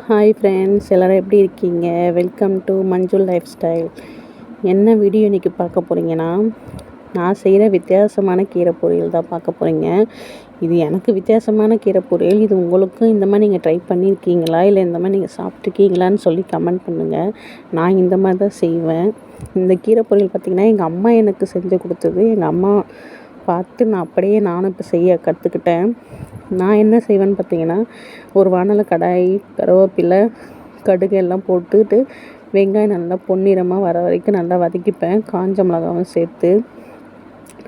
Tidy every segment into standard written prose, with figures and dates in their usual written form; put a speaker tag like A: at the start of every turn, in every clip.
A: Hi friends, எல்லோரும் எப்படி இருக்கீங்க? வெல்கம் டு மஞ்சள் லைஃப் ஸ்டைல். என்ன வீடியோ இன்றைக்கி பார்க்க போகிறீங்கன்னா, நான் செய்கிற வித்தியாசமான கீரை பொரியல் தான் பார்க்க போகிறீங்க. இது எனக்கு வித்தியாசமான கீரை பொரியல். இது உங்களுக்கும் இந்த மாதிரி நீங்கள் ட்ரை பண்ணியிருக்கீங்களா, இல்லை இந்த மாதிரி நீங்கள் சாப்பிட்ருக்கீங்களான்னு சொல்லி கமெண்ட் பண்ணுங்கள். நான் இந்த மாதிரி தான் செய்வேன். இந்த கீரை பொரியல் பார்த்திங்கன்னா எங்கள் அம்மா எனக்கு செஞ்சு கொடுத்தது. எங்கள் அம்மா பார்த்து நான் அப்படியே நானும் இப்போ செய்ய கற்றுக்கிட்டேன். நான் என்ன செய்வேன்னு பார்த்தீங்கன்னா, ஒரு வானல கடாய், கருவேப்பிலை, கடுகு எல்லாம் போட்டுட்டு வெங்காயம் நல்லா பொன்னிறமாக வர வரைக்கும் நல்லா வதக்கிப்பேன். காஞ்ச மிளகாவும் சேர்த்து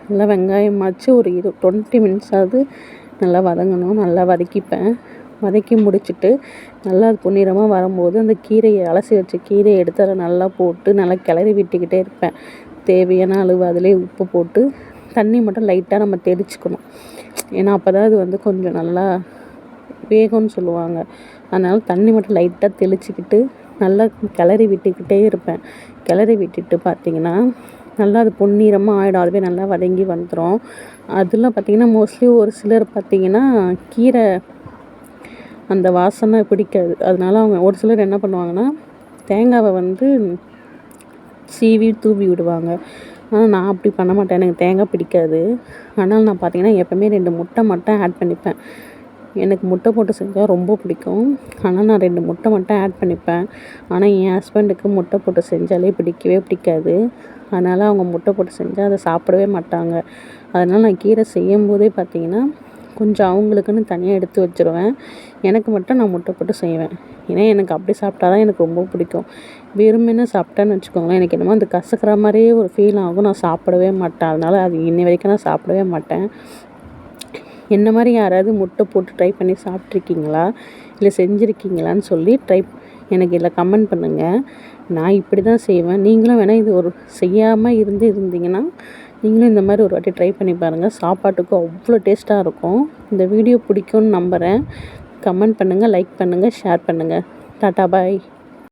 A: நல்லா வெங்காயமாச்சு ஒரு 20 மினிட்ஸாவது நல்லா வதங்கணும். நல்லா வதக்கிப்பேன். வதக்கி முடிச்சுட்டு நல்லா அது பொன்னிறமாக வரும்போது அந்த கீரையை அலசி வச்ச கீரையை எடுத்து அதை நல்லா போட்டு நல்லா கிளறி விட்டுக்கிட்டே இருப்பேன். தேவையான அளவு அதிலே உப்பு போட்டு தண்ணி மட்டும் லைட்டாக நம்ம தெளிச்சுக்கணும். ஏன்னா அப்போ தான் அது கொஞ்சம் நல்லா வேகும்னு சொல்லுவாங்க. அதனால் தண்ணி மட்டும் லைட்டாக தெளிச்சுக்கிட்டு நல்லா கிளறி விட்டுக்கிட்டே இருப்பேன். கிளறி விட்டுட்டு பார்த்திங்கன்னா நல்லா அது பொன்னிறமாக ஆகிடும். அதுவே நல்லா வதங்கி வந்துடும். அதில் பார்த்திங்கன்னா மோஸ்ட்லி ஒரு சிலர் பார்த்திங்கன்னா கீரை அந்த வாசனை பிடிக்காது. அதனால அவங்க ஒரு சிலர் என்ன பண்ணுவாங்கன்னா தேங்காவை சீவி தூவி விடுவாங்க. ஆனால் நான் அப்படி பண்ண மாட்டேன். எனக்கு தேங்காய் பிடிக்காது. ஆனால் நான் பார்த்திங்கன்னா எப்போவுமே 2 முட்டை மட்டும் ஆட் பண்ணிப்பேன். எனக்கு முட்டை போட்டு செஞ்சால் ரொம்ப பிடிக்கும். ஆனால் நான் 2 முட்டை மட்டும் ஆட் பண்ணிப்பேன். ஆனால் என் ஹஸ்பண்டுக்கு முட்டை போட்டு செஞ்சாலே பிடிக்கவே பிடிக்காது. அதனால் அவங்க முட்டை போட்டு செஞ்சால் அதை சாப்பிடவே மாட்டாங்க. அதனால் நான் கீரை செய்யும்போதே பார்த்திங்கன்னா கொஞ்சம் அவங்களுக்குன்னு தனியாக எடுத்து வச்சுருவேன். எனக்கு மட்டும் நான் முட்டை போட்டு செய்வேன். ஏன்னா எனக்கு அப்படி சாப்பிட்டா தான் எனக்கு ரொம்ப பிடிக்கும். வெறுமனே சாப்பிட்டேன்னு வச்சுக்கோங்களேன், எனக்கு என்னமோ அந்த கசக்கிற மாதிரியே ஒரு ஃபீல் ஆகும். நான் சாப்பிடவே மாட்டேன். அதனால் அது இன்னி வரைக்கும் நான் சாப்பிடவே மாட்டேன். என்ன மாதிரி யாராவது முட்டை போட்டு ட்ரை பண்ணி சாப்பிட்ருக்கீங்களா, இல்லை செஞ்சுருக்கீங்களான்னு சொல்லி எனக்கு இதில் கமெண்ட் பண்ணுங்கள். நான் இப்படி தான் செய்வேன். நீங்களும் வேணால் இது ஒரு செய்யாமல் இருந்தீங்கன்னா நீங்களும் இந்த மாதிரி ஒரு வாட்டி ட்ரை பண்ணி பாருங்கள். சாப்பாட்டுக்கு அவ்வளோ டேஸ்ட்டாக இருக்கும். இந்த வீடியோ பிடிக்கும்னு நம்புகிறேன். கமெண்ட் பண்ணுங்கள், லைக் பண்ணுங்கள், ஷேர் பண்ணுங்கள். டாட்டா பாய்.